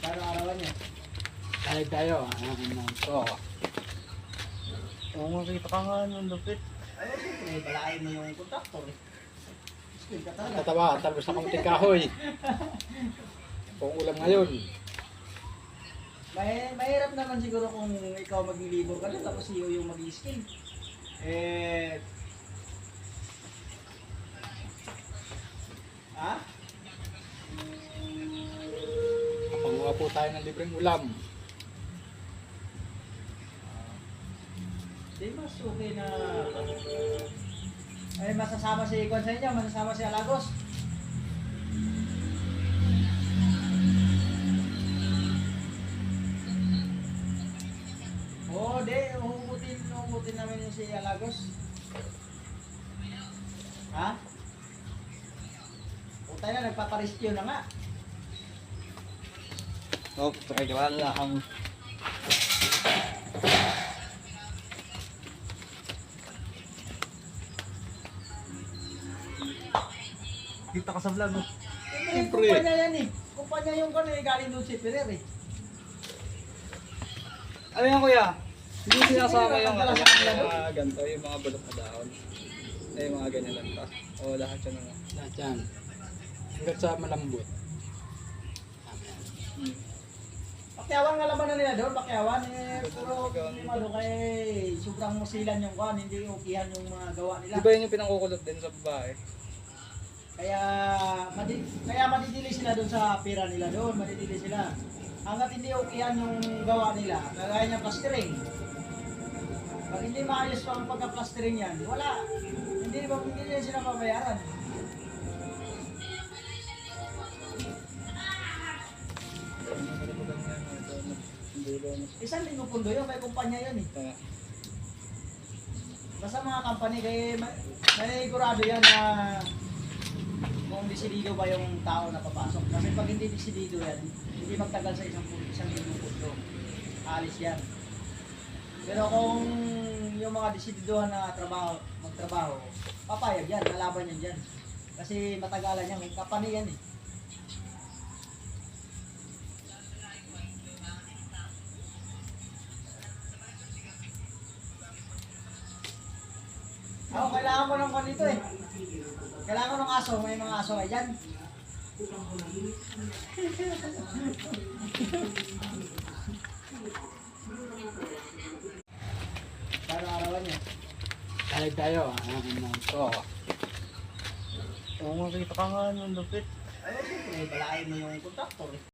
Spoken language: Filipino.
Paano arawan niya? Kahit tayo, ito. Oo, makita ka nga nung lupit. Ay, siyempre, balain mo yung kontaktor eh. Skill ka talaga. Tatawa, talbos na kamuting kahoy. Kung ulam ngayon. Mahirap naman siguro kung ikaw maglilibor ka na tapos iyo yung mag-skill. Eh... Ha? Panguha po tayo ng libreng ulam. Di mas okay na... Ay, masasama si Ikon sa inyo, masasama si Alagos. Oo, uhugutin namin yung si Alagos. Ha? Puta na, nagpaparescue na nga. Oh, pakagawa lang. Kita ka sa vlog, no? Siyempre, kumpanya yan eh. Kumpanya yung galing doon si Ferrer eh. Ano yan, kuya? Hindi sinasama yung Hindi, mga ganito, yung mga bulok na dahon. Yung mga ganyan lang ta. O lahat yan ano. Lahat yan. Hanggat sa malambot. Pakyawan nga laban na nila doon, pakyawan eh. Puro ano kay sobrang musilan yung kwan, hindi ukihan yung mga gawa nila. Di ba yun yung pinangkukulot din sa babae? Kaya madidili sila doon sa pera nila doon, madidili sila. Hanggat hindi ukihan yung gawa nila, kagaya ng plastering. Pag hindi maayos pa ang pagka-plastering yan, wala. Hindi nila sila mabayaran. Isang linggo pundo yun, may kumpanya yun eh. Basta mga company, kaya may kurado yan na kung desidido ba yung tao na papasok. Kasi pag hindi desidido yan, hindi magtagal sa isang linggo pundo. Alis yan. Pero kung yung mga desididohan na magtrabaho, papayag yan, lalaban yan dyan. Kasi matagalan yan, may company yan eh. Ako, kailangan ko ng kanito eh. Kailangan ko ng aso, may mga aso ay dyan. Paano arawan niya? Kahit tayo, ito. Oo, makita ka nga nung lupit. Ay, siyempre, balain mo yung kontaktor eh.